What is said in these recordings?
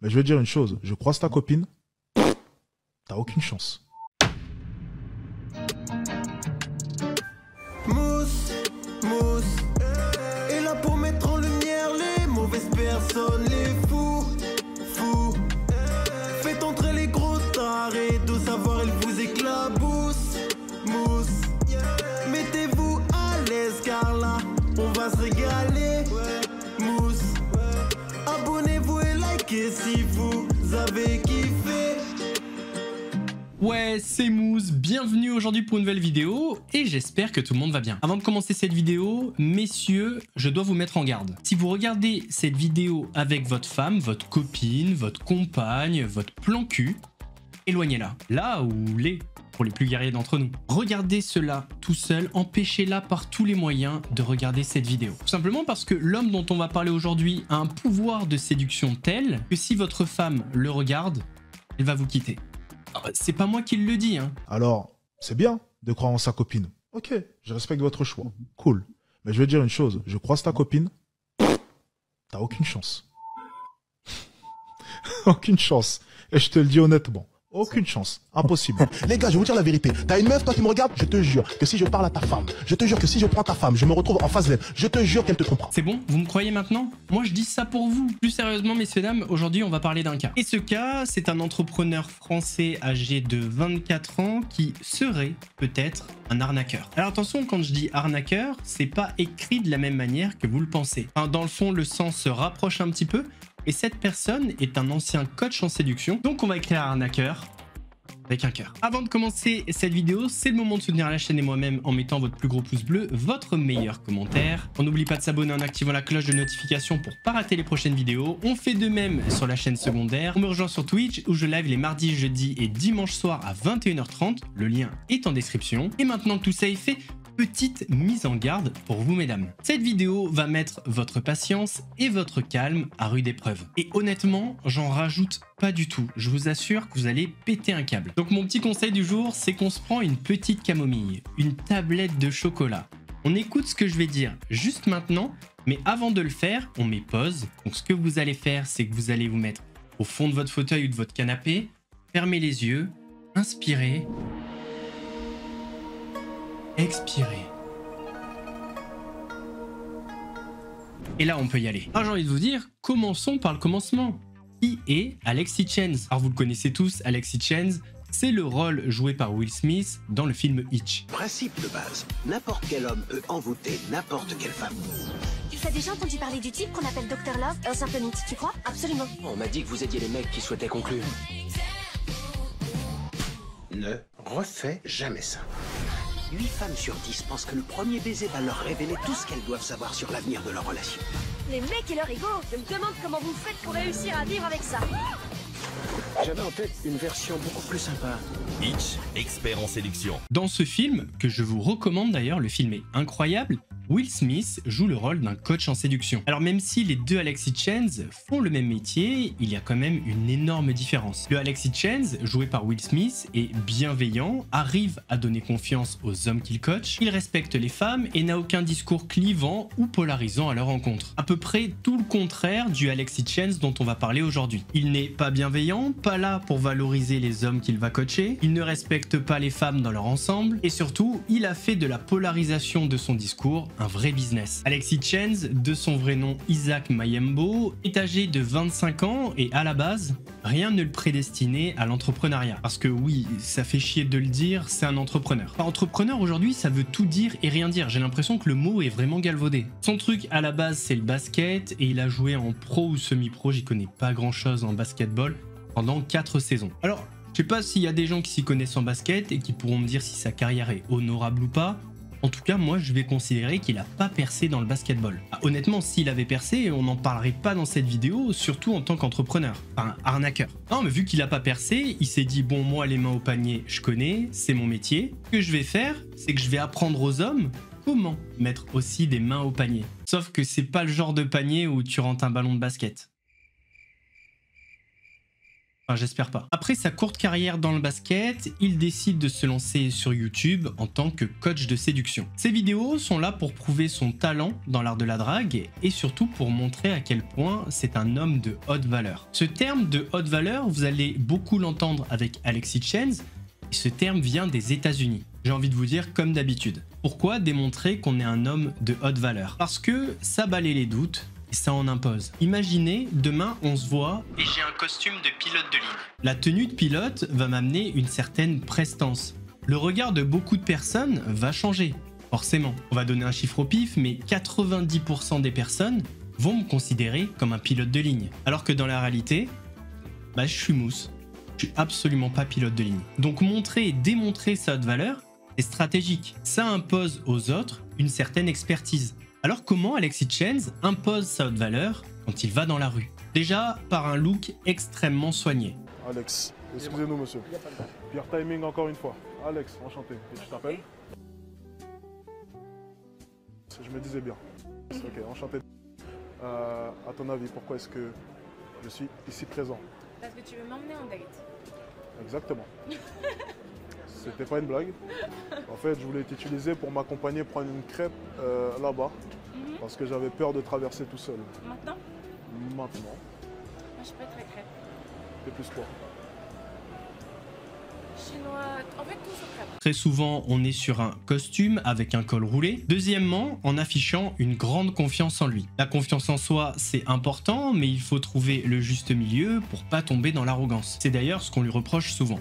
Mais je vais te dire une chose, je croise ta copine, t'as aucune chance. Mousse, mousse, est là pour mettre en lumière les mauvaises personnes, les fous, fous. Faites entrer les gros tarés, de savoir elle vous éclabousse, mousse. Mettez-vous à l'aise car là, on va se régaler, mousse. Abonnez-vous et likez si vous avez kiffé. Ouais, c'est Mousse, bienvenue aujourd'hui pour une nouvelle vidéo et j'espère que tout le monde va bien. Avant de commencer cette vidéo, messieurs, je dois vous mettre en garde. Si vous regardez cette vidéo avec votre femme, votre copine, votre compagne, votre plan cul, éloignez-la. Là ou les, pour les plus guerriers d'entre nous. Regardez cela tout seul, empêchez-la par tous les moyens de regarder cette vidéo. Tout simplement parce que l'homme dont on va parler aujourd'hui a un pouvoir de séduction tel que si votre femme le regarde, elle va vous quitter. C'est pas moi qui le dis, hein. Alors, c'est bien de croire en sa copine. Ok, je respecte votre choix. Cool. Mais je vais te dire une chose, je croise ta copine, t'as aucune chance. Aucune chance. Et je te le dis honnêtement. Aucune chance. Impossible. Les gars, je vais vous dire la vérité. T'as une meuf, toi qui me regarde, je te jure que si je parle à ta femme, je te jure que si je prends ta femme, je me retrouve en face d'elle, je te jure qu'elle te trompera. C'est bon, vous me croyez maintenant? Moi je dis ça pour vous. Plus sérieusement, messieurs dames, aujourd'hui on va parler d'un cas. Et ce cas, c'est un entrepreneur français âgé de 24 ans qui serait peut-être un arnaqueur. Alors attention, quand je dis arnaqueur, c'est pas écrit de la même manière que vous le pensez. Enfin, dans le fond, le sens se rapproche un petit peu. Et cette personne est un ancien coach en séduction. Donc on va écrire arnaqueur avec un cœur. Avant de commencer cette vidéo, c'est le moment de soutenir la chaîne et moi-même en mettant votre plus gros pouce bleu, votre meilleur commentaire. On n'oublie pas de s'abonner en activant la cloche de notification pour pas rater les prochaines vidéos. On fait de même sur la chaîne secondaire. On me rejoint sur Twitch où je live les mardis, jeudis et dimanches soirs à 21h30. Le lien est en description. Et maintenant que tout ça est fait, petite mise en garde pour vous mesdames. Cette vidéo va mettre votre patience et votre calme à rude épreuve. Et honnêtement, j'en rajoute pas du tout. Je vous assure que vous allez péter un câble. Donc mon petit conseil du jour, c'est qu'on se prend une petite camomille, une tablette de chocolat. On écoute ce que je vais dire juste maintenant, mais avant de le faire, on met pause. Donc ce que vous allez faire, c'est que vous allez vous mettre au fond de votre fauteuil ou de votre canapé, fermez les yeux, inspirez, expirez. Et là, on peut y aller. Alors, j'ai envie de vous dire, commençons par le commencement. Qui est Alexis Chance? Alors, vous le connaissez tous, Alexis Chance, c'est le rôle joué par Will Smith dans le film Hitch. Principe de base, n'importe quel homme peut envoûter n'importe quelle femme. Tu as déjà entendu parler du type qu'on appelle Dr Love? Un simple mythe, tu crois? Absolument. On m'a dit que vous aidiez les mecs qui souhaitaient conclure. Ne refais jamais ça. 8 femmes sur 10 pensent que le premier baiser va leur révéler tout ce qu'elles doivent savoir sur l'avenir de leur relation. Les mecs et leur ego, je me demande comment vous faites pour réussir à vivre avec ça. J'avais en tête une version beaucoup plus sympa. Hitch, expert en séduction. Dans ce film, que je vous recommande d'ailleurs, le film est incroyable, Will Smith joue le rôle d'un coach en séduction. Alors même si les deux Alexis Chance font le même métier, il y a quand même une énorme différence. Le Alexis Chance, joué par Will Smith, est bienveillant, arrive à donner confiance aux hommes qu'il coach, il respecte les femmes et n'a aucun discours clivant ou polarisant à leur encontre. À peu près tout le contraire du Alexis Chance dont on va parler aujourd'hui. Il n'est pas bienveillant, pas là pour valoriser les hommes qu'il va coacher, il ne respecte pas les femmes dans leur ensemble et surtout, il a fait de la polarisation de son discours un vrai business. Alexis Chance, de son vrai nom Isaac Mayembo, est âgé de 25 ans et à la base, rien ne le prédestinait à l'entrepreneuriat. Parce que oui, ça fait chier de le dire, c'est un entrepreneur. Enfin, entrepreneur aujourd'hui, ça veut tout dire et rien dire. J'ai l'impression que le mot est vraiment galvaudé. Son truc à la base, c'est le basket et il a joué en pro ou semi-pro, j'y connais pas grand chose en basketball, pendant 4 saisons. Alors, je sais pas s'il y a des gens qui s'y connaissent en basket et qui pourront me dire si sa carrière est honorable ou pas. En tout cas, moi, je vais considérer qu'il n'a pas percé dans le basketball. Ah, honnêtement, s'il avait percé, on n'en parlerait pas dans cette vidéo, surtout en tant qu'entrepreneur. Enfin, arnaqueur. Non, mais vu qu'il n'a pas percé, il s'est dit, bon, moi, les mains au panier, je connais, c'est mon métier. Ce que je vais faire, c'est que je vais apprendre aux hommes comment mettre aussi des mains au panier. Sauf que c'est pas le genre de panier où tu rentres un ballon de basket. Enfin, j'espère pas. Après sa courte carrière dans le basket, il décide de se lancer sur YouTube en tant que coach de séduction. Ses vidéos sont là pour prouver son talent dans l'art de la drague et surtout pour montrer à quel point c'est un homme de haute valeur. Ce terme de haute valeur, vous allez beaucoup l'entendre avec Alexis Chenz, et ce terme vient des États-Unis. J'ai envie de vous dire comme d'habitude. Pourquoi démontrer qu'on est un homme de haute valeur? Parce que ça balaie les doutes, et ça en impose. Imaginez, demain on se voit et j'ai un costume de pilote de ligne. La tenue de pilote va m'amener une certaine prestance. Le regard de beaucoup de personnes va changer, forcément. On va donner un chiffre au pif, mais 90% des personnes vont me considérer comme un pilote de ligne. Alors que dans la réalité, je suis mousse. Je suis absolument pas pilote de ligne. Donc montrer et démontrer sa haute valeur, c'est stratégique. Ça impose aux autres une certaine expertise. Alors comment Alexis Chenz impose sa haute valeur quand il va dans la rue? Déjà par un look extrêmement soigné. Alex, excusez-nous monsieur. Pire timing encore une fois. Alex, enchanté. Et tu t'appelles? Je me disais bien. Ok, enchanté. À ton avis, pourquoi est-ce que je suis ici présent? Parce que tu veux m'emmener en date. Exactement. C'était pas une blague. En fait, je voulais t'utiliser pour m'accompagner prendre une crêpe là-bas. Parce que j'avais peur de traverser tout seul. Maintenant? Maintenant. Moi, je suis pas très crêpe. Et plus quoi? Chinois, en fait, tout sauf crêpe. Très souvent, on est sur un costume avec un col roulé. Deuxièmement, en affichant une grande confiance en lui. La confiance en soi, c'est important, mais il faut trouver le juste milieu pour pas tomber dans l'arrogance. C'est d'ailleurs ce qu'on lui reproche souvent.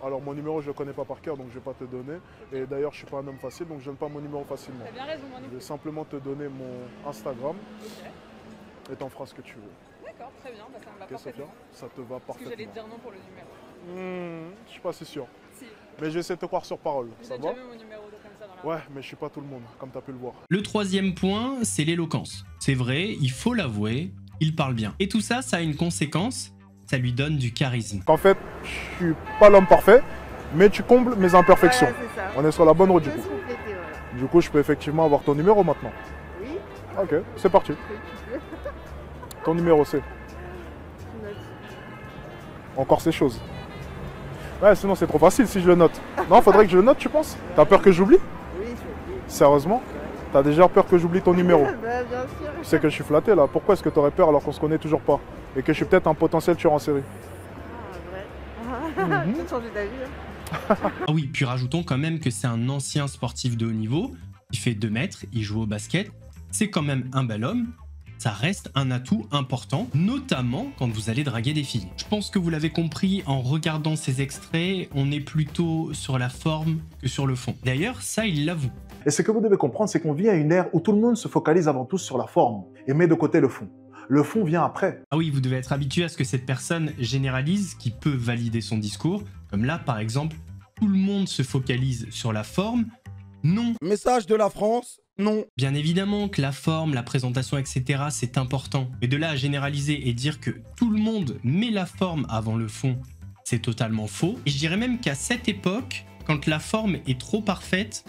Alors mon numéro, je le connais pas par cœur, donc je vais pas te donner. Et d'ailleurs, je suis pas un homme facile, donc je donne pas mon numéro facilement. T'as bien raison, mon Je numéro. vais simplement te donner mon Instagram. Ok. Et t'en feras ce que tu veux. D'accord, très bien, ça me va Ok, Sophia? parfaitement. Ça te va Parce que parfaitement. j'allais te dire non pour le numéro. Je suis pas si sûr. Si. Mais je vais essayer de te croire sur parole. J'ai Ça déjà va? vu mon numéro de comme ça dans la Ouais, mais je suis pas tout le monde, comme tu as pu le voir. Le troisième point, c'est l'éloquence. C'est vrai, il faut l'avouer, il parle bien. Et tout ça, ça a une conséquence, ça lui donne du charisme. En fait, je suis pas l'homme parfait, mais tu combles mes imperfections. Voilà, c'est ça. On est sur la bonne route du On peut coup. se compléter, voilà. Du coup, je peux effectivement avoir ton numéro maintenant. Oui, Ok, c'est parti. tu peux. Ton numéro c'est. Tu notes. Encore ces choses. Ouais, sinon c'est trop facile si je le note. Non, faudrait que je le note, tu penses? T'as peur que j'oublie? Oui, je vais. Sérieusement? T'as déjà peur que j'oublie ton numéro? Bah, bien sûr. Tu sais que je suis flatté là. Pourquoi est-ce que t'aurais peur alors qu'on se connaît toujours pas? Et que je suis peut-être un potentiel tueur en série? Ah, vrai. Tu peux changer d'avis. Hein. Ah oui, puis rajoutons quand même que c'est un ancien sportif de haut niveau, il fait 2 mètres, il joue au basket, c'est quand même un bel homme, ça reste un atout important, notamment quand vous allez draguer des filles. Je pense que vous l'avez compris en regardant ces extraits, on est plutôt sur la forme que sur le fond. D'ailleurs, ça il l'avoue. Et ce que vous devez comprendre, c'est qu'on vit à une ère où tout le monde se focalise avant tout sur la forme et met de côté le fond. Le fond vient après. Ah oui, vous devez être habitué à ce que cette personne généralise, qui peut valider son discours, comme là par exemple, tout le monde se focalise sur la forme. Non. Message de la France, non. Bien évidemment que la forme, la présentation, etc. c'est important. Mais de là à généraliser et dire que tout le monde met la forme avant le fond, c'est totalement faux. Et je dirais même qu'à cette époque, quand la forme est trop parfaite,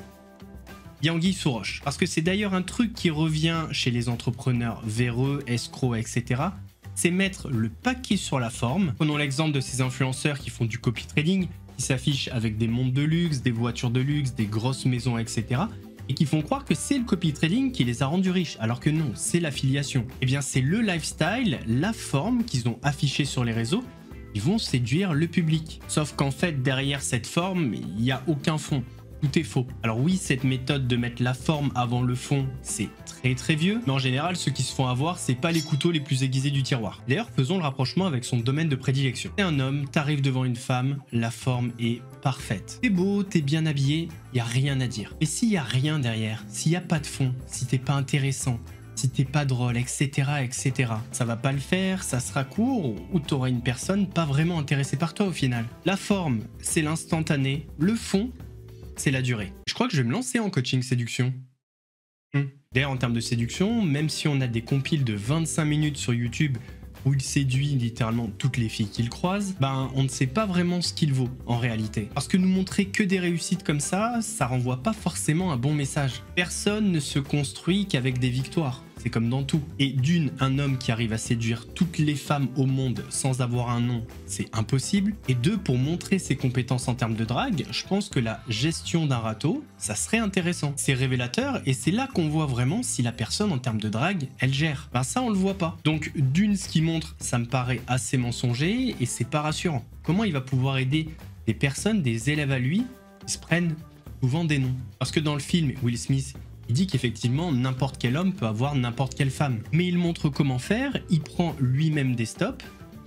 il y a anguille sous roche. Parce que c'est d'ailleurs un truc qui revient chez les entrepreneurs véreux, escrocs, etc. C'est mettre le paquet sur la forme. Prenons l'exemple de ces influenceurs qui font du copy trading, qui s'affichent avec des montres de luxe, des voitures de luxe, des grosses maisons, etc. et qui font croire que c'est le copy trading qui les a rendus riches, alors que non, c'est l'affiliation. Eh bien, c'est le lifestyle, la forme qu'ils ont affichée sur les réseaux, qui vont séduire le public. Sauf qu'en fait, derrière cette forme, il n'y a aucun fond. Tout est faux. Alors oui, cette méthode de mettre la forme avant le fond, c'est très vieux, mais en général, ceux qui se font avoir, c'est pas les couteaux les plus aiguisés du tiroir. D'ailleurs, faisons le rapprochement avec son domaine de prédilection. T'es un homme, t'arrives devant une femme, la forme est parfaite. T'es beau, t'es bien habillé, y a rien à dire. Et s'il y a rien derrière, s'il y a pas de fond, si t'es pas intéressant, si t'es pas drôle, etc., etc., ça va pas le faire, ça sera court, ou t'auras une personne pas vraiment intéressée par toi au final. La forme, c'est l'instantané, le fond, c'est la durée. Je crois que je vais me lancer en coaching séduction. D'ailleurs, en termes de séduction, même si on a des compiles de 25 minutes sur YouTube où il séduit littéralement toutes les filles qu'il croise, ben on ne sait pas vraiment ce qu'il vaut en réalité. Parce que nous montrer que des réussites comme ça renvoie pas forcément un bon message. Personne ne se construit qu'avec des victoires. c'est comme dans tout. Et d'une, un homme qui arrive à séduire toutes les femmes au monde sans avoir un nom, c'est impossible. Et deux, pour montrer ses compétences en termes de drague, je pense que la gestion d'un râteau, ça serait intéressant. C'est révélateur et c'est là qu'on voit vraiment si la personne en termes de drague, elle gère. Ben ça, on le voit pas. Donc d'une, ce qu'il montre, ça me paraît assez mensonger et c'est pas rassurant. Comment il va pouvoir aider des personnes, des élèves à lui, qui se prennent souvent des noms? Parce que dans le film, Will Smith, il dit qu'effectivement, n'importe quel homme peut avoir n'importe quelle femme. Mais il montre comment faire, il prend lui-même des stops,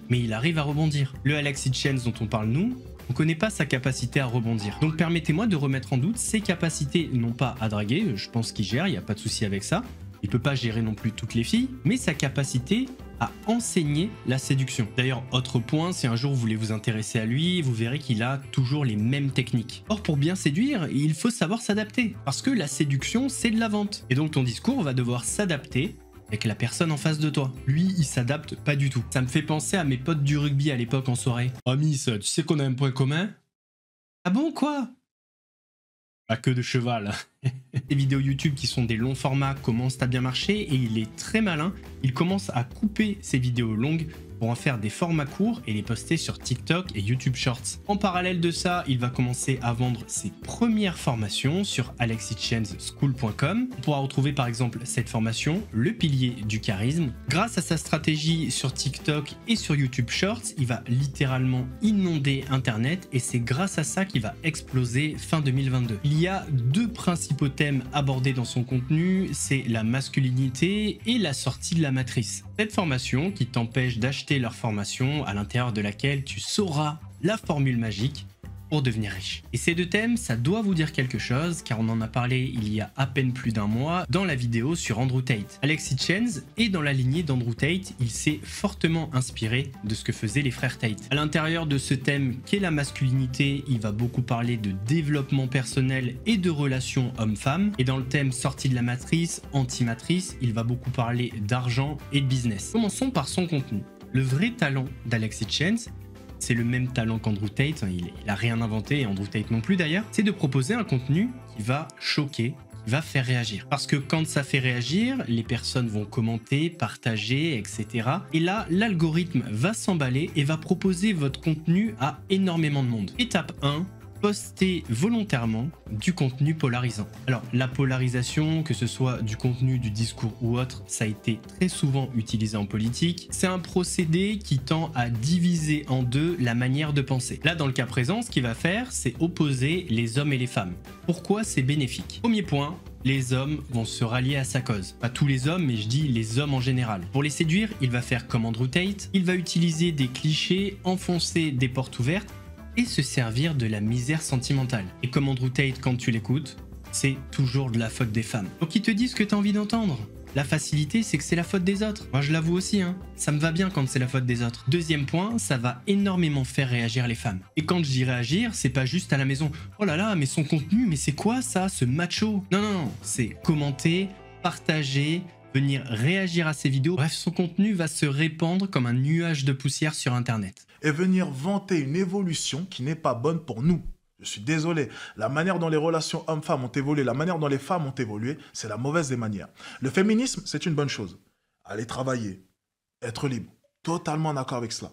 mais il arrive à rebondir. Le Alexis Chance dont on parle nous, on connaît pas sa capacité à rebondir. Donc permettez-moi de remettre en doute ses capacités, non pas à draguer, je pense qu'il gère, il n'y a pas de souci avec ça. Il peut pas gérer non plus toutes les filles, mais sa capacité à enseigner la séduction. D'ailleurs, autre point, si un jour vous voulez vous intéresser à lui, vous verrez qu'il a toujours les mêmes techniques. Or, pour bien séduire, il faut savoir s'adapter, parce que la séduction, c'est de la vente. Et donc ton discours va devoir s'adapter avec la personne en face de toi. Lui, il s'adapte pas du tout. Ça me fait penser à mes potes du rugby à l'époque en soirée. Oh Miss, tu sais qu'on a un point commun? Ah bon, quoi? La queue de cheval. Les vidéos YouTube qui sont des longs formats commencent à bien marcher et il est très malin. Il commence à couper ces vidéos longues pour en faire des formats courts et les poster sur TikTok et YouTube Shorts. En parallèle de ça, il va commencer à vendre ses premières formations sur alexischanceschool.com. On pourra retrouver par exemple cette formation, le pilier du charisme. Grâce à sa stratégie sur TikTok et sur YouTube Shorts, il va littéralement inonder Internet et c'est grâce à ça qu'il va exploser fin 2022. Il y a deux principaux thèmes abordés dans son contenu, c'est la masculinité et la sortie de la matrice. Cette formation qui t'empêche d'acheter leur formation à l'intérieur de laquelle tu sauras la formule magique pour devenir riche. Et ces deux thèmes, ça doit vous dire quelque chose car on en a parlé il y a à peine plus d'un mois dans la vidéo sur Andrew Tate. Alexis Chance est dans la lignée d'Andrew Tate, il s'est fortement inspiré de ce que faisaient les frères Tate. À l'intérieur de ce thème qu'est la masculinité, il va beaucoup parler de développement personnel et de relations homme-femme. Et dans le thème sortie de la matrice, anti-matrice, il va beaucoup parler d'argent et de business. Commençons par son contenu. Le vrai talent d'Alexis Chance, c'est le même talent qu'Andrew Tate, il a rien inventé, et Andrew Tate non plus d'ailleurs, c'est de proposer un contenu qui va choquer, qui va faire réagir. Parce que quand ça fait réagir, les personnes vont commenter, partager, etc. Et là, l'algorithme va s'emballer et va proposer votre contenu à énormément de monde. Étape 1, poster volontairement du contenu polarisant. Alors la polarisation, que ce soit du contenu, du discours ou autre, ça a été très souvent utilisé en politique. C'est un procédé qui tend à diviser en deux la manière de penser. Là dans le cas présent, ce qu'il va faire, c'est opposer les hommes et les femmes. Pourquoi c'est bénéfique? Premier point, les hommes vont se rallier à sa cause. Pas tous les hommes, mais je dis les hommes en général. Pour les séduire, il va faire comme Andrew Tate, il va utiliser des clichés, enfoncer des portes ouvertes, et se servir de la misère sentimentale. Et comme Andrew Tate, quand tu l'écoutes, c'est toujours de la faute des femmes. Donc ils te disent ce que tu as envie d'entendre. La facilité, c'est que c'est la faute des autres. Moi, je l'avoue aussi, hein. Ça me va bien quand c'est la faute des autres. Deuxième point, ça va énormément faire réagir les femmes. Et quand je dis réagir, c'est pas juste à la maison. Oh là là, mais son contenu, mais c'est quoi ça, ce macho? Non, non, non, c'est commenter, partager, venir réagir à ses vidéos. Bref, son contenu va se répandre comme un nuage de poussière sur Internet. Et venir vanter une évolution qui n'est pas bonne pour nous. Je suis désolé, la manière dont les relations hommes-femmes ont évolué, la manière dont les femmes ont évolué, c'est la mauvaise des manières. Le féminisme, c'est une bonne chose. Aller travailler, être libre, totalement d'accord avec cela.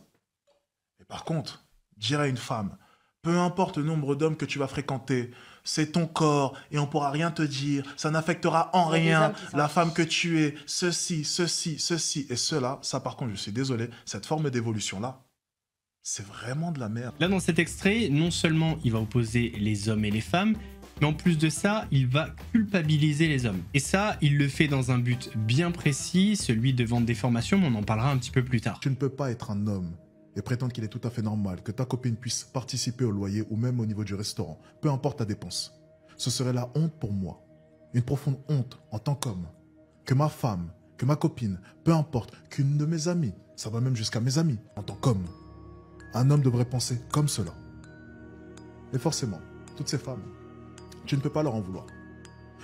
Et par contre, dire à une femme, peu importe le nombre d'hommes que tu vas fréquenter, c'est ton corps et on ne pourra rien te dire, ça n'affectera en rien la femme que tu es, ceci, ceci, ceci et cela. Ça par contre, je suis désolé, cette forme d'évolution-là, c'est vraiment de la merde. Là, dans cet extrait, non seulement il va opposer les hommes et les femmes, mais en plus de ça, il va culpabiliser les hommes. Et ça, il le fait dans un but bien précis, celui de vendre des formations, mais on en parlera un petit peu plus tard. Tu ne peux pas être un homme et prétendre qu'il est tout à fait normal que ta copine puisse participer au loyer ou même au niveau du restaurant, peu importe ta dépense. Ce serait la honte pour moi, une profonde honte en tant qu'homme, que ma femme, que ma copine, peu importe, qu'une de mes amies, ça va même jusqu'à mes amis, en tant qu'homme. Un homme devrait penser comme cela. Et forcément, toutes ces femmes, tu ne peux pas leur en vouloir.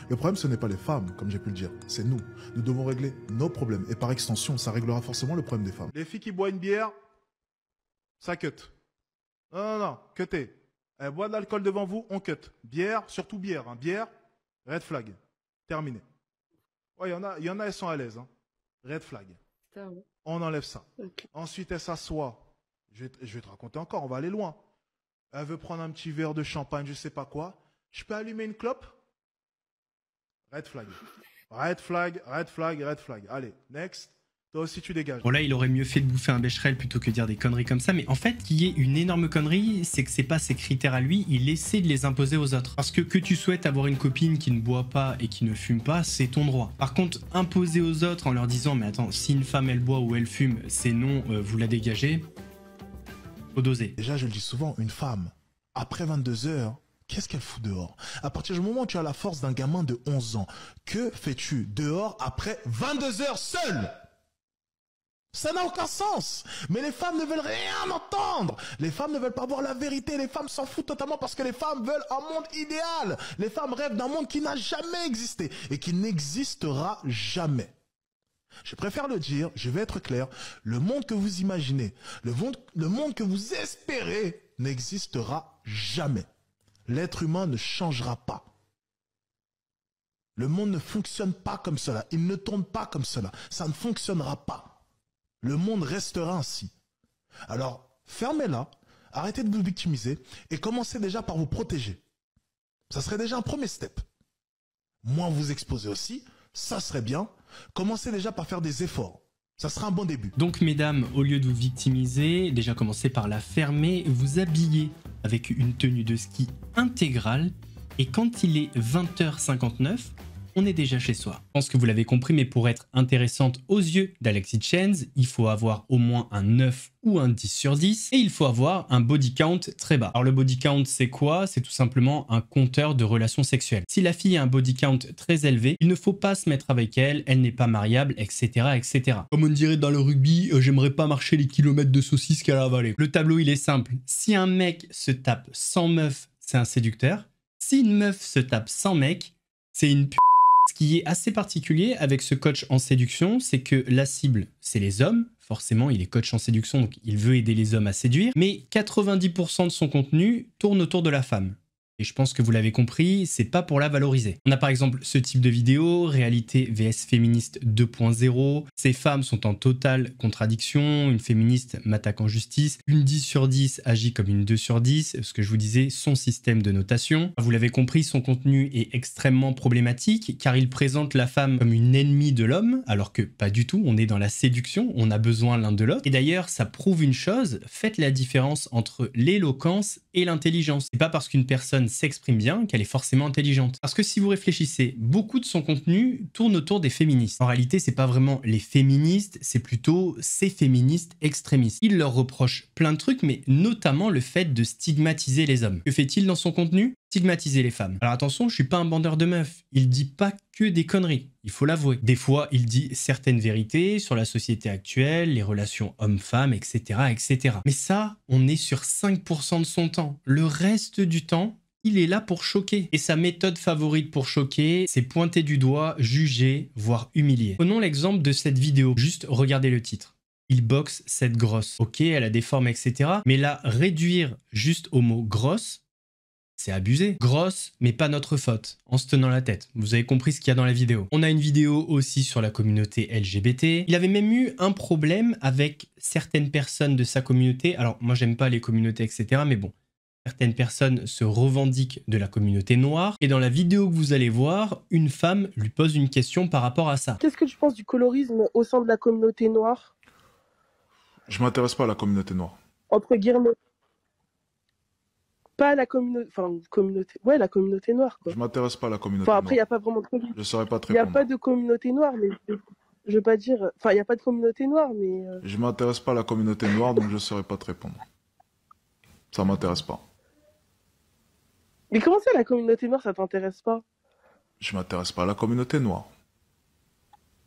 Le problème, ce n'est pas les femmes, comme j'ai pu le dire, c'est nous. Nous devons régler nos problèmes. Et par extension, ça réglera forcément le problème des femmes. Les filles qui boivent une bière, ça cut. Non, non, non, cuttez. Elle boit de l'alcool devant vous, on cut. Bière, surtout bière. Hein. Bière, red flag. Terminé. Ouais, il y en a, elles sont à l'aise. Hein. Red flag. Ça, ouais. On enlève ça. Ok. Ensuite, elle s'assoit. Je vais te raconter encore, on va aller loin. Elle veut prendre un petit verre de champagne, je sais pas quoi. Je peux allumer une clope? Red flag. Red flag, red flag, red flag. Allez, next. Toi aussi, tu dégages. Bon là, il aurait mieux fait de bouffer un bécherel plutôt que de dire des conneries comme ça. Mais en fait, qu'il y ait une énorme connerie, c'est que c'est pas ses critères à lui, il essaie de les imposer aux autres. Parce que tu souhaites avoir une copine qui ne boit pas et qui ne fume pas, c'est ton droit. Par contre, imposer aux autres en leur disant, mais attends, si une femme elle boit ou elle fume, c'est non, vous la dégagez, faut doser. Déjà, je le dis souvent, une femme, après 22 heures, qu'est-ce qu'elle fout dehors? À partir du moment où tu as la force d'un gamin de 11 ans, que fais-tu dehors après 22 heures seul? Ça n'a aucun sens. Mais les femmes ne veulent rien entendre. Les femmes ne veulent pas voir la vérité. Les femmes s'en foutent totalement parce que les femmes veulent un monde idéal. Les femmes rêvent d'un monde qui n'a jamais existé et qui n'existera jamais. Je préfère le dire, je vais être clair. Le monde que vous imaginez, le monde que vous espérez n'existera jamais. L'être humain ne changera pas. Le monde ne fonctionne pas comme cela. Il ne tourne pas comme cela. Ça ne fonctionnera pas. Le monde restera ainsi. Alors, fermez-la, arrêtez de vous victimiser et commencez déjà par vous protéger. Ça serait déjà un premier step. Moins vous exposer aussi, ça serait bien. Commencez déjà par faire des efforts. Ça sera un bon début. Donc mesdames, au lieu de vous victimiser, déjà commencez par la fermer, vous habiller avec une tenue de ski intégrale et quand il est 20h59, on est déjà chez soi. Je pense que vous l'avez compris, mais pour être intéressante aux yeux d'Alexis Chenz, il faut avoir au moins un 9 ou un 10 sur 10 et il faut avoir un body count très bas. Alors le body count, c'est quoi? C'est tout simplement un compteur de relations sexuelles. Si la fille a un body count très élevé, il ne faut pas se mettre avec elle, elle n'est pas mariable, etc. etc. Comme on dirait dans le rugby, j'aimerais pas marcher les kilomètres de saucisses qu'elle a avalé. Le tableau, il est simple. Si un mec se tape 100 meufs, c'est un séducteur. Si une meuf se tape 100 mecs, c'est une p***. Ce qui est assez particulier avec ce coach en séduction, c'est que la cible, c'est les hommes. Forcément, il est coach en séduction, donc il veut aider les hommes à séduire. Mais 90% de son contenu tourne autour de la femme. Et je pense que vous l'avez compris, c'est pas pour la valoriser. On a par exemple ce type de vidéo, réalité vs féministe 2.0. Ces femmes sont en totale contradiction. Une féministe m'attaque en justice. Une 10 sur 10 agit comme une 2 sur 10. Ce que je vous disais, son système de notation. Vous l'avez compris, son contenu est extrêmement problématique car il présente la femme comme une ennemie de l'homme, alors que pas du tout. On est dans la séduction, on a besoin l'un de l'autre. Et d'ailleurs, ça prouve une chose, faites la différence entre l'éloquence et l'intelligence. C'est pas parce qu'une personne s'exprime bien qu'elle est forcément intelligente. Parce que si vous réfléchissez, beaucoup de son contenu tourne autour des féministes. En réalité, c'est pas vraiment les féministes, c'est plutôt ces féministes extrémistes. Il leur reproche plein de trucs, mais notamment le fait de stigmatiser les hommes. Que fait-il dans son contenu? Stigmatiser les femmes. Alors attention, je suis pas un bandeur de meufs. Il dit pas que des conneries. Il faut l'avouer. Des fois, il dit certaines vérités sur la société actuelle, les relations hommes-femmes, etc., etc. Mais ça, on est sur 5% de son temps. Le reste du temps, il est là pour choquer. Et sa méthode favorite pour choquer, c'est pointer du doigt, juger, voire humilier. Prenons l'exemple de cette vidéo. Juste regardez le titre. Il boxe cette grosse. Ok, elle a des formes, etc. Mais la réduire juste au mot grosse, c'est abusé. Grosse, mais pas notre faute, en se tenant la tête. Vous avez compris ce qu'il y a dans la vidéo. On a une vidéo aussi sur la communauté LGBT. Il avait même eu un problème avec certaines personnes de sa communauté. Alors, moi, j'aime pas les communautés, etc. Mais bon, certaines personnes se revendiquent de la communauté noire. Et dans la vidéo que vous allez voir, une femme lui pose une question par rapport à ça. Qu'est-ce que tu penses du colorisme au sein de la communauté noire? Je m'intéresse pas à la communauté noire. Entre guillemets. Pas la communauté... Enfin, communauté... Ouais, la communauté noire, quoi. Je m'intéresse pas à la communauté Enfin, noire. après, il n'y a pas vraiment de communauté. Je saurais pas te Il n'y a répondre. pas de communauté noire, mais... Je veux pas dire... Enfin, il n'y a pas de communauté noire, mais... Je m'intéresse pas à la communauté noire, donc je saurais pas te répondre. Ça m'intéresse pas. Mais comment ça, la communauté noire, ça t'intéresse pas? Je m'intéresse pas à la communauté noire.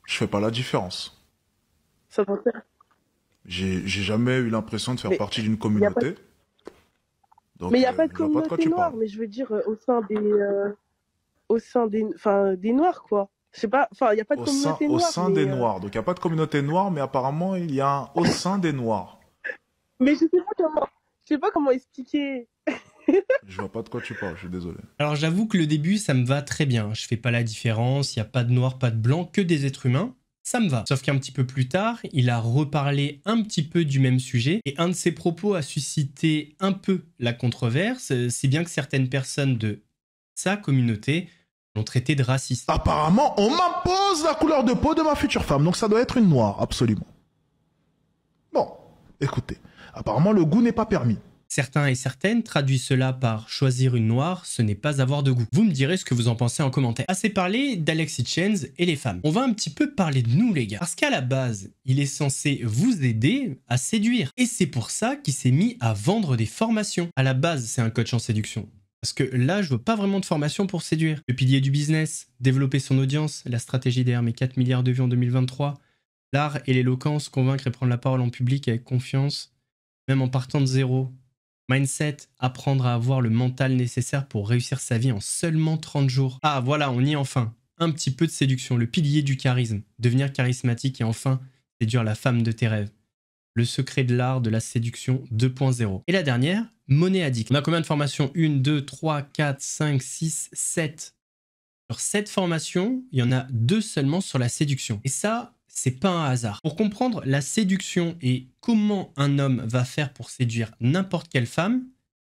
Je fais pas la différence. Ça t'intéresse? J'ai jamais eu l'impression de faire Mais partie d'une communauté. Donc, mais il n'y a pas de je vois pas de quoi communauté tu noire, parles. mais je veux dire au sein des... Enfin, des noirs, quoi. Je sais pas, enfin, il n'y a pas de communauté Au noire. sein mais, des noirs. Donc il n'y a pas de communauté noire, mais apparemment il y a un au sein des noirs. Mais je sais pas comment expliquer. Je vois pas de quoi tu parles, je suis désolé. Alors j'avoue que le début, ça me va très bien. Je fais pas la différence, il n'y a pas de noir, pas de blanc, que des êtres humains. Ça me va. Sauf qu'un petit peu plus tard, il a reparlé un petit peu du même sujet et un de ses propos a suscité un peu la controverse, si bien que certaines personnes de sa communauté l'ont traité de raciste. Apparemment, on m'impose la couleur de peau de ma future femme, donc ça doit être une noire, absolument. Bon, écoutez, apparemment le goût n'est pas permis. Certains et certaines traduisent cela par choisir une noire, ce n'est pas avoir de goût. Vous me direz ce que vous en pensez en commentaire. Assez parlé d'Alexis Chenz et les femmes. On va un petit peu parler de nous les gars. Parce qu'à la base, il est censé vous aider à séduire. Et c'est pour ça qu'il s'est mis à vendre des formations. À la base, c'est un coach en séduction. Parce que là, je veux pas vraiment de formation pour séduire. Le pilier du business, développer son audience, la stratégie derrière mes 4 milliards de vues en 2023, l'art et l'éloquence, convaincre et prendre la parole en public avec confiance, même en partant de zéro. Mindset, apprendre à avoir le mental nécessaire pour réussir sa vie en seulement 30 jours. Ah voilà, on y est enfin. Un petit peu de séduction, le pilier du charisme, devenir charismatique et enfin séduire la femme de tes rêves. Le secret de l'art de la séduction 2.0. Et la dernière, monnaie addict. On a combien de formations? 1, 2, 3, 4, 5, 6, 7. Sur 7 formations, il y en a 2 seulement sur la séduction. Et ça, c'est pas un hasard. Pour comprendre la séduction et comment un homme va faire pour séduire n'importe quelle femme,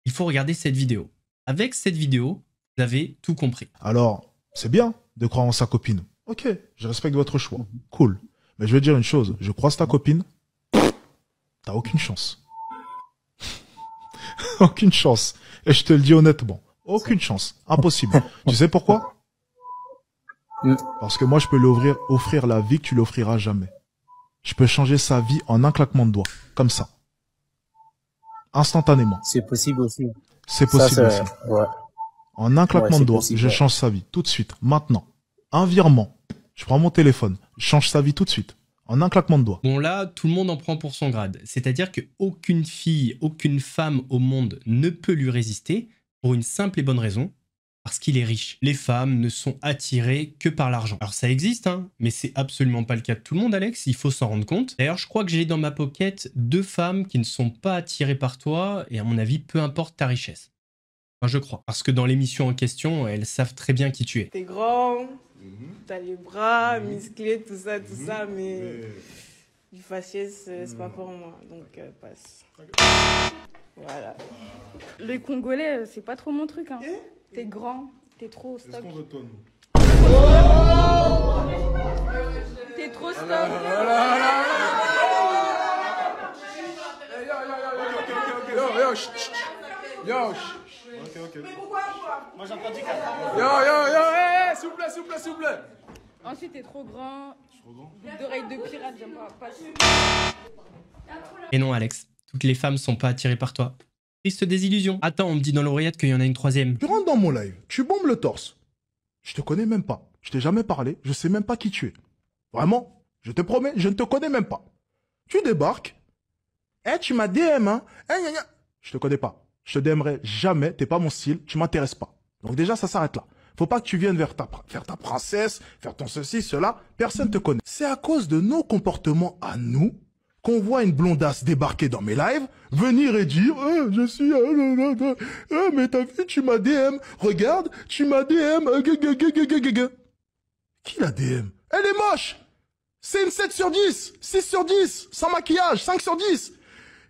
il faut regarder cette vidéo. Avec cette vidéo, vous avez tout compris. Alors, c'est bien de croire en sa copine. Ok, je respecte votre choix. Cool. Mais je vais te dire une chose, je croise ta copine, t'as aucune chance. Aucune chance. Et je te le dis honnêtement. Aucune chance. Impossible. Tu sais pourquoi? Parce que moi, je peux lui offrir la vie que tu l'offriras jamais. Je peux changer sa vie en un claquement de doigts. Comme ça. Instantanément. C'est possible aussi. C'est possible aussi. Ouais. En un claquement de doigts, je change sa vie. Tout de suite. Maintenant. Un virement. Je prends mon téléphone. Je change sa vie tout de suite. En un claquement de doigts. Bon là, tout le monde en prend pour son grade. C'est-à-dire qu'aucune fille, aucune femme au monde ne peut lui résister pour une simple et bonne raison. Parce qu'il est riche. Les femmes ne sont attirées que par l'argent. Alors ça existe, hein, mais c'est absolument pas le cas de tout le monde, Alex, il faut s'en rendre compte. D'ailleurs, je crois que j'ai dans ma pocket 2 femmes qui ne sont pas attirées par toi, et à mon avis, peu importe ta richesse. Enfin, je crois. Parce que dans l'émission en question, elles savent très bien qui tu es. T'es grand, t'as les bras musclés, tout ça, mais du faciès, c'est pas pour moi, donc passe. Voilà. Le Congolais, c'est pas trop mon truc, hein. T'es grand, t'es trop stock. Qu'est-ce qu'on veut de toi, nous? T'es trop stock. Ok. Mais pourquoi? Moi j'ai entendu S'il vous plaît. Ensuite, t'es trop grand. D'oreilles de pirate, j'aime pas. Et non, Alex, toutes les femmes sont pas attirées par toi. Triste désillusion. Attends, on me dit dans l'oreillette qu'il y en a une 3e. Tu rentres dans mon live, tu bombes le torse. Je te connais même pas. Je t'ai jamais parlé, je sais même pas qui tu es. Vraiment, je te promets, je ne te connais même pas. Tu débarques. Tu m'as DM, hein. Je te connais pas. Je te DMerai jamais, t'es pas mon style, tu m'intéresses pas. Donc déjà, ça s'arrête là. Faut pas que tu viennes faire ta princesse, faire ton ceci, cela. Personne te connaît. C'est à cause de nos comportements à nous qu'on voit une blondasse débarquer dans mes lives, venir et dire je suis mais t'as vu, tu m'as DM, regarde, tu m'as DM, Qui l'a DM? Elle est moche. C'est une 7 sur 10, 6 sur 10, sans maquillage, 5 sur 10.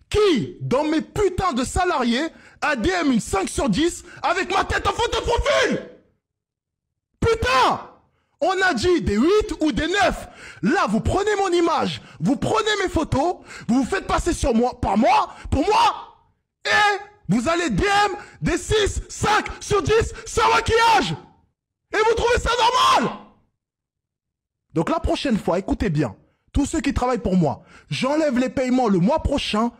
Qui, dans mes putains de salariés, a DM une 5 sur 10 avec ma tête en photo de profil? Putain! On a dit des 8 ou des 9. Là, vous prenez mon image, vous prenez mes photos, vous vous faites passer pour moi, et vous allez DM des 6, 5 sur 10 sans maquillage. Et vous trouvez ça normal? Donc la prochaine fois, écoutez bien, tous ceux qui travaillent pour moi, j'enlève les paiements le mois prochain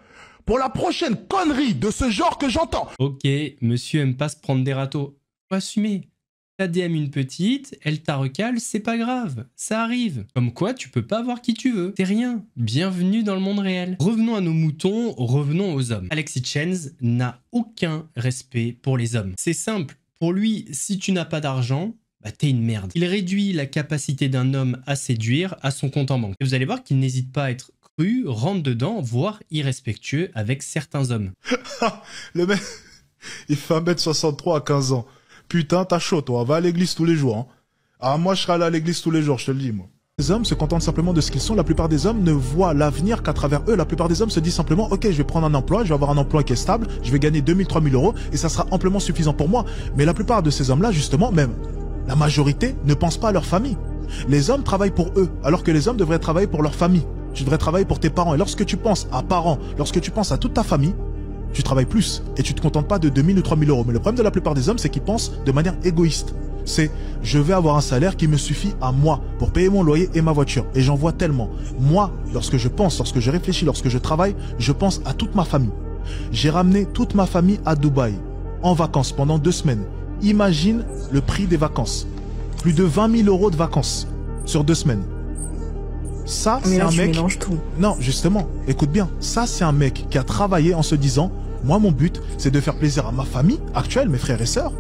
pour la prochaine connerie de ce genre que j'entends. Ok, monsieur aime pas se prendre des râteaux. Faut assumer. T'as DM une petite, elle t'a recale, c'est pas grave, ça arrive. Comme quoi, tu peux pas avoir qui tu veux. C'est rien. Bienvenue dans le monde réel. Revenons à nos moutons, revenons aux hommes. Alexis Chenz n'a aucun respect pour les hommes. C'est simple. Pour lui, si tu n'as pas d'argent, bah t'es une merde. Il réduit la capacité d'un homme à séduire à son compte en banque. Et vous allez voir qu'il n'hésite pas à être cru, rentre dedans, voire irrespectueux avec certains hommes. Le mec... Il fait 1m63 à 15 ans. Putain, t'as chaud, toi. Va à l'église tous les jours. Hein. Ah, moi, je serai allé à l'église tous les jours, je te le dis, moi. Les hommes se contentent simplement de ce qu'ils sont. La plupart des hommes ne voient l'avenir qu'à travers eux. La plupart des hommes se disent simplement, ok, je vais prendre un emploi, je vais avoir un emploi qui est stable, je vais gagner 2000, 3000 euros et ça sera amplement suffisant pour moi. Mais la plupart de ces hommes-là, justement, même la majorité, ne pensent pas à leur famille. Les hommes travaillent pour eux, alors que les hommes devraient travailler pour leur famille. Tu devrais travailler pour tes parents. Et lorsque tu penses à parents, lorsque tu penses à toute ta famille, tu travailles plus et tu te contentes pas de 2000 ou 3000 euros. Mais le problème de la plupart des hommes, c'est qu'ils pensent de manière égoïste. C'est, je vais avoir un salaire qui me suffit à moi pour payer mon loyer et ma voiture. Et j'en vois tellement. Moi, lorsque je pense, lorsque je réfléchis, lorsque je travaille, je pense à toute ma famille. J'ai ramené toute ma famille à Dubaï, en vacances pendant 2 semaines. Imagine le prix des vacances. Plus de 20 000 euros de vacances sur 2 semaines. Ça, c'est un mec... tout. Non, justement, écoute bien. Ça, c'est un mec qui a travaillé en se disant, moi, mon but, c'est de faire plaisir à ma famille actuelle, mes frères et sœurs,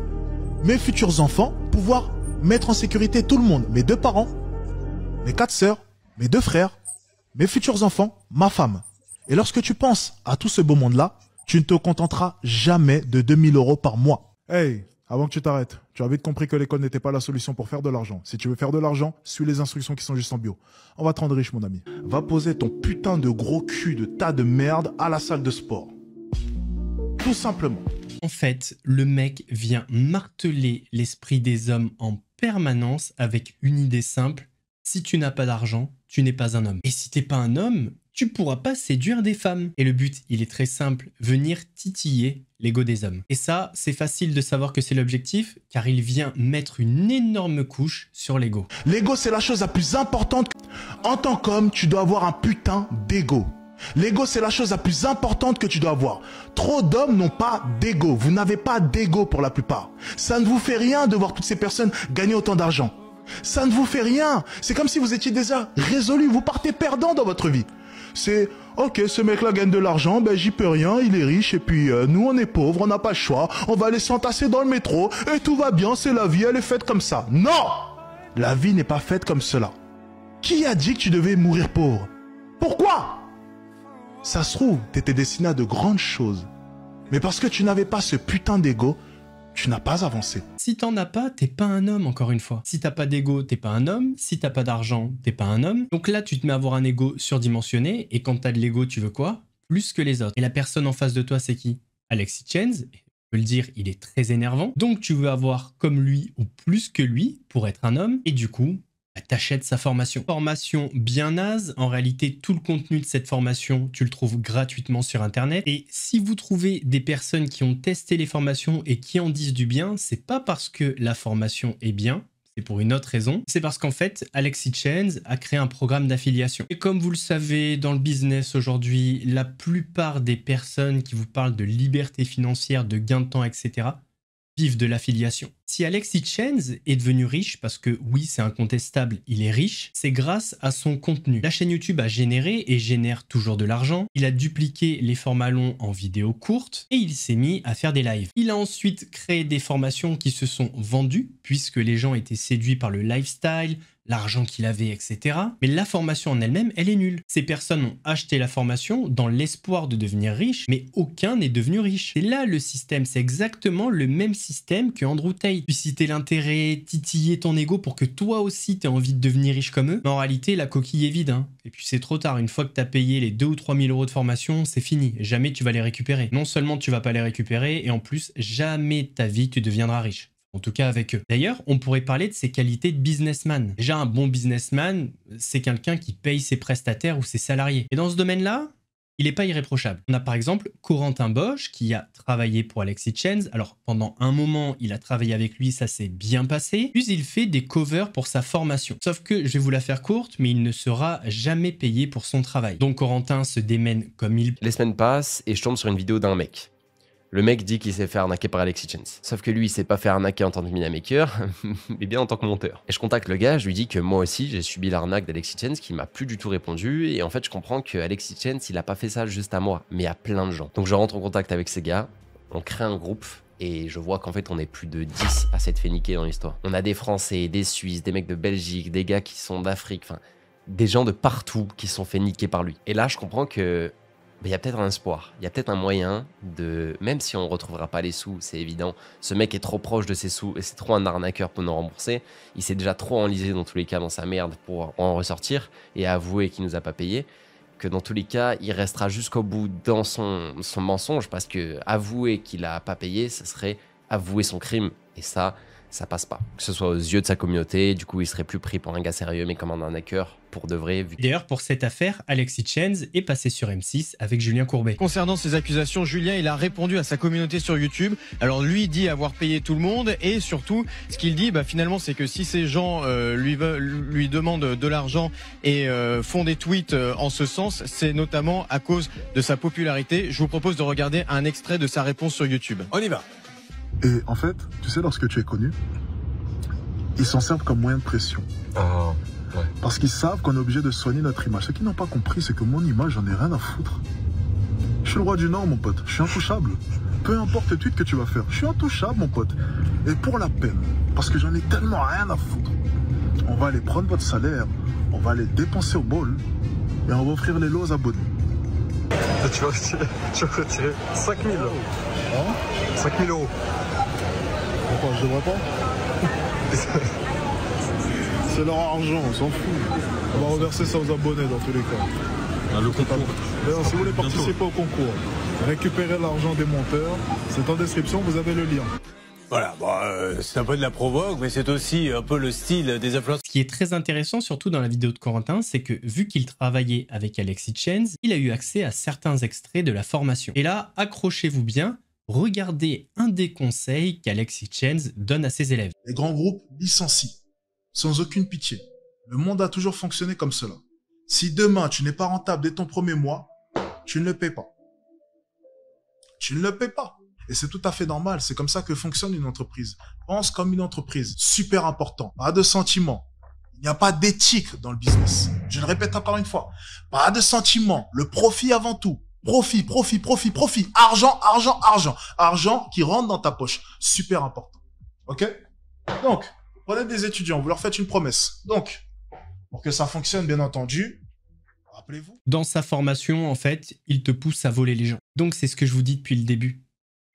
mes futurs enfants, pouvoir mettre en sécurité tout le monde, mes 2 parents, mes 4 sœurs, mes 2 frères, mes futurs enfants, ma femme. Et lorsque tu penses à tout ce beau monde-là, tu ne te contenteras jamais de 2000 euros par mois. Hey, avant que tu t'arrêtes, tu as vite compris que l'école n'était pas la solution pour faire de l'argent. Si tu veux faire de l'argent, suis les instructions qui sont juste en bio. On va te rendre riche, mon ami. Va poser ton putain de gros cul de tas de merde à la salle de sport. Tout simplement. En fait, le mec vient marteler l'esprit des hommes en permanence avec une idée simple. Si tu n'as pas d'argent, tu n'es pas un homme. Et si t'es pas un homme, tu pourras pas séduire des femmes. Et le but, il est très simple, venir titiller l'ego des hommes. Et ça, c'est facile de savoir que c'est l'objectif, car il vient mettre une énorme couche sur l'ego. L'ego, c'est la chose la plus importante. En tant qu'homme, tu dois avoir un putain d'ego. L'ego, c'est la chose la plus importante que tu dois avoir. Trop d'hommes n'ont pas d'ego. Vous n'avez pas d'ego pour la plupart. Ça ne vous fait rien de voir toutes ces personnes gagner autant d'argent. Ça ne vous fait rien. C'est comme si vous étiez déjà résolu. Vous partez perdant dans votre vie. C'est, ok, ce mec-là gagne de l'argent, ben j'y peux rien, il est riche, et puis nous on est pauvres, on n'a pas le choix, on va aller s'entasser dans le métro, et tout va bien, c'est la vie, elle est faite comme ça. Non! La vie n'est pas faite comme cela. Qui a dit que tu devais mourir pauvre? Pourquoi? Ça se trouve, t'étais destiné à de grandes choses. Mais parce que tu n'avais pas ce putain d'ego, tu n'as pas avancé. Si t'en as pas, t'es pas un homme, encore une fois. Si t'as pas d'ego, t'es pas un homme. Si t'as pas d'argent, t'es pas un homme. Donc là, tu te mets à avoir un ego surdimensionné, et quand t'as de l'ego, tu veux quoi? Plus que les autres. Et la personne en face de toi, c'est qui? Alexis Chenz. Je peux le dire, il est très énervant. Donc tu veux avoir comme lui ou plus que lui pour être un homme, et du coup, t'achètes sa formation. Formation bien naze. En réalité, tout le contenu de cette formation, tu le trouves gratuitement sur Internet. Et si vous trouvez des personnes qui ont testé les formations et qui en disent du bien, c'est pas parce que la formation est bien, c'est pour une autre raison. C'est parce qu'en fait, Alexis Chenz a créé un programme d'affiliation. Et comme vous le savez, dans le business aujourd'hui, la plupart des personnes qui vous parlent de liberté financière, de gain de temps, etc., vivent de l'affiliation. Si Alexis Chenz est devenu riche, parce que oui, c'est incontestable, il est riche, c'est grâce à son contenu. La chaîne YouTube a généré et génère toujours de l'argent. Il a dupliqué les formats longs en vidéos courtes et il s'est mis à faire des lives. Il a ensuite créé des formations qui se sont vendues puisque les gens étaient séduits par le lifestyle, l'argent qu'il avait, etc. Mais la formation en elle-même, elle est nulle. Ces personnes ont acheté la formation dans l'espoir de devenir riches, mais aucun n'est devenu riche. Et là, le système, c'est exactement le même système que Andrew Tate. Susciter l'intérêt, titiller ton ego pour que toi aussi, tu aies envie de devenir riche comme eux. Mais en réalité, la coquille est vide. Et puis c'est trop tard. Une fois que tu as payé les 2 ou 3 000 euros de formation, c'est fini. Jamais tu vas les récupérer. Non seulement tu vas pas les récupérer, et en plus, jamais de ta vie, tu deviendras riche. En tout cas avec eux. D'ailleurs, on pourrait parler de ses qualités de businessman. Déjà, un bon businessman, c'est quelqu'un qui paye ses prestataires ou ses salariés. Et dans ce domaine-là, il n'est pas irréprochable. On a par exemple Corentin Bosch qui a travaillé pour Alexis Chenz. Alors pendant un moment, il a travaillé avec lui, ça s'est bien passé. Puis il fait des covers pour sa formation. Sauf que, je vais vous la faire courte, mais il ne sera jamais payé pour son travail. Donc Corentin se démène comme il... Les semaines passent et je tombe sur une vidéo d'un mec. Le mec dit qu'il s'est fait arnaquer par Alexis Chenz. Sauf que lui, il s'est pas fait arnaquer en tant que minamaker, mais bien en tant que monteur. Et je contacte le gars, je lui dis que moi aussi, j'ai subi l'arnaque d'Alexis Chenz qui m'a plus du tout répondu. Et en fait, je comprends que Alexis Chenz, il a pas fait ça juste à moi, mais à plein de gens. Donc je rentre en contact avec ces gars, on crée un groupe. Et je vois qu'en fait, on est plus de 10 à s'être fait niquer dans l'histoire. On a des Français, des Suisses, des mecs de Belgique, des gars qui sont d'Afrique, enfin, des gens de partout qui se sont fait niquer par lui. Et là, je comprends que il y a peut-être un espoir, il y a peut-être un moyen de, même si on ne retrouvera pas les sous, c'est évident, ce mec est trop proche de ses sous et c'est trop un arnaqueur pour nous rembourser, il s'est déjà trop enlisé dans tous les cas dans sa merde pour en ressortir et avouer qu'il nous a pas payé, que dans tous les cas, il restera jusqu'au bout dans son mensonge parce que avouer qu'il a pas payé, ce serait avouer son crime et ça passe pas. Que ce soit aux yeux de sa communauté, du coup il serait plus pris pour un gars sérieux mais comme un arnaqueur pour de vrai. D'ailleurs, pour cette affaire, Alexis Chenz est passé sur M6 avec Julien Courbet. Concernant ces accusations, Julien, il a répondu à sa communauté sur YouTube. Alors lui dit avoir payé tout le monde et surtout, ce qu'il dit, finalement, c'est que si ces gens lui demandent de l'argent et font des tweets en ce sens, c'est notamment à cause de sa popularité. Je vous propose de regarder un extrait de sa réponse sur YouTube. On y va. Et en fait, tu sais, lorsque tu es connu, ils s'en servent comme moyen de pression. Ah, ouais. Parce qu'ils savent qu'on est obligé de soigner notre image. Ce qu'ils n'ont pas compris, c'est que mon image, j'en ai rien à foutre. Je suis le roi du Nord, mon pote. Je suis intouchable. Peu importe le tweet que tu vas faire, je suis intouchable, mon pote. Et pour la peine, parce que j'en ai tellement rien à foutre, on va aller prendre votre salaire, on va aller dépenser au mall, et on va offrir les lots aux abonnés. Tu vas retirer 5 000. Hein 5 000 euros. Pourquoi, je devrais pas? C'est leur argent, on s'en fout. On va reverser ça aux abonnés dans tous les cas. Le concours. D'ailleurs, si vous voulez participer au concours, récupérer l'argent des monteurs, c'est en description, vous avez le lien. Voilà, c'est un peu de la provoque, mais c'est aussi un peu le style des influenceurs. Ce qui est très intéressant, surtout dans la vidéo de Corentin, c'est que vu qu'il travaillait avec Alexis Chenz, il a eu accès à certains extraits de la formation. Et là, accrochez-vous bien, regardez un des conseils qu'Alexis Chenz donne à ses élèves. Les grands groupes licencient, sans aucune pitié. Le monde a toujours fonctionné comme cela. Si demain tu n'es pas rentable dès ton premier mois, tu ne le paies pas. Tu ne le paies pas. Et c'est tout à fait normal, c'est comme ça que fonctionne une entreprise. Pense comme une entreprise, super important. Pas de sentiments. Il n'y a pas d'éthique dans le business. Je le répète encore une fois. Pas de sentiments. Le profit avant tout. Profit, profit, profit, profit. Argent, argent, argent. Argent qui rentre dans ta poche. Super important. Ok? Donc, prenez des étudiants, vous leur faites une promesse. Donc, pour que ça fonctionne, bien entendu, rappelez-vous. Dans sa formation, en fait, il te pousse à voler les gens. Donc, c'est ce que je vous dis depuis le début.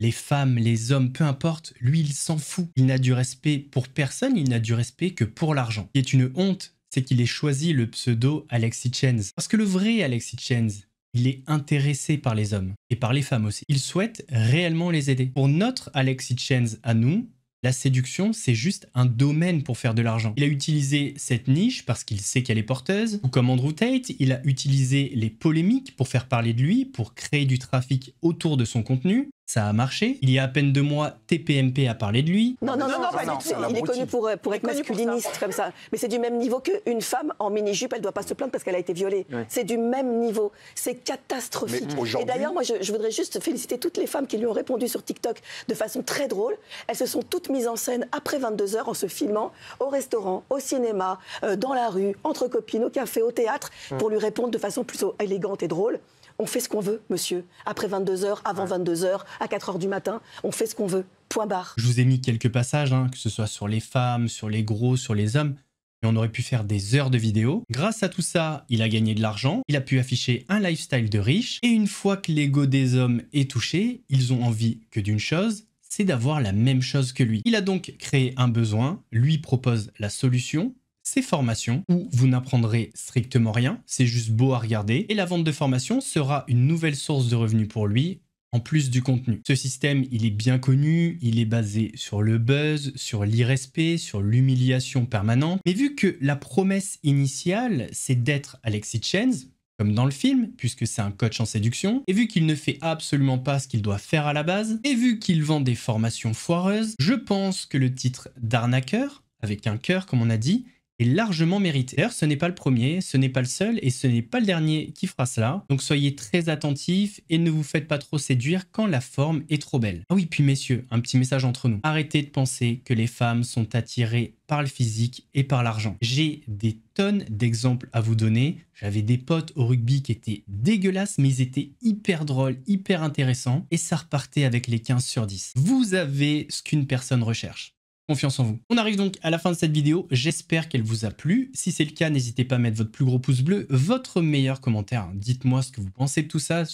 Les femmes, les hommes, peu importe, lui, il s'en fout. Il n'a du respect pour personne, il n'a du respect que pour l'argent. Ce qui est une honte, c'est qu'il ait choisi le pseudo Alexis Chenz. Parce que le vrai Alexis Chenz, il est intéressé par les hommes et par les femmes aussi. Il souhaite réellement les aider. Pour notre Alexis Chenz à nous, la séduction, c'est juste un domaine pour faire de l'argent. Il a utilisé cette niche parce qu'il sait qu'elle est porteuse. Ou comme Andrew Tate, il a utilisé les polémiques pour faire parler de lui, pour créer du trafic autour de son contenu. Ça a marché. Il y a à peine 2 mois, TPMP a parlé de lui. Non, pas du tout. Il est connu pour être masculiniste comme ça. Mais c'est du même niveau qu'une femme en mini-jupe, elle ne doit pas se plaindre parce qu'elle a été violée. Ouais. C'est du même niveau. C'est catastrophique. Et d'ailleurs, moi, je voudrais juste féliciter toutes les femmes qui lui ont répondu sur TikTok de façon très drôle. Elles se sont toutes mises en scène après 22 heures en se filmant au restaurant, au cinéma, dans la rue, entre copines, au café, au théâtre, pour lui répondre de façon plutôt élégante et drôle. On fait ce qu'on veut, monsieur. Après 22 heures, avant 22 heures, à 4 heures du matin, on fait ce qu'on veut. Point barre. Je vous ai mis quelques passages, que ce soit sur les femmes, sur les gros, sur les hommes. Mais on aurait pu faire des heures de vidéos. Grâce à tout ça, il a gagné de l'argent. Il a pu afficher un lifestyle de riche. Et une fois que l'ego des hommes est touché, ils ont envie que d'une chose, c'est d'avoir la même chose que lui. Il a donc créé un besoin, lui propose la solution. Ces formations où vous n'apprendrez strictement rien, c'est juste beau à regarder, et la vente de formation sera une nouvelle source de revenus pour lui, en plus du contenu. Ce système, il est bien connu, il est basé sur le buzz, sur l'irrespect, sur l'humiliation permanente, mais vu que la promesse initiale, c'est d'être Alexis Chenz, comme dans le film, puisque c'est un coach en séduction, et vu qu'il ne fait absolument pas ce qu'il doit faire à la base, et vu qu'il vend des formations foireuses, je pense que le titre d'arnaqueur, avec un cœur comme on a dit, est largement mérité. D'ailleurs, ce n'est pas le premier, ce n'est pas le seul et ce n'est pas le dernier qui fera cela. Donc soyez très attentifs et ne vous faites pas trop séduire quand la forme est trop belle. Ah oui, puis messieurs, un petit message entre nous. Arrêtez de penser que les femmes sont attirées par le physique et par l'argent. J'ai des tonnes d'exemples à vous donner. J'avais des potes au rugby qui étaient dégueulasses, mais ils étaient hyper drôles, hyper intéressants et ça repartait avec les 15 sur 10. Vous avez ce qu'une personne recherche. Confiance en vous. On arrive donc à la fin de cette vidéo, j'espère qu'elle vous a plu. Si c'est le cas, n'hésitez pas à mettre votre plus gros pouce bleu, votre meilleur commentaire. Dites-moi ce que vous pensez de tout ça,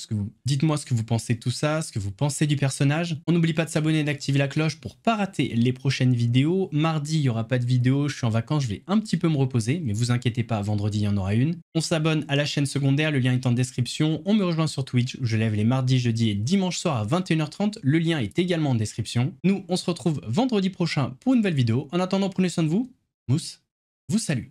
dites-moi ce que vous pensez de tout ça, ce que vous pensez du personnage. On n'oublie pas de s'abonner et d'activer la cloche pour pas rater les prochaines vidéos. Mardi, il n'y aura pas de vidéo, je suis en vacances, je vais un petit peu me reposer, mais vous inquiétez pas, vendredi, il y en aura une. On s'abonne à la chaîne secondaire, le lien est en description. On me rejoint sur Twitch, où je lève les mardis, jeudis et dimanche soir à 21h30. Le lien est également en description. Nous, on se retrouve vendredi prochain pour une nouvelle vidéo. En attendant, prenez soin de vous. Mousse vous salue.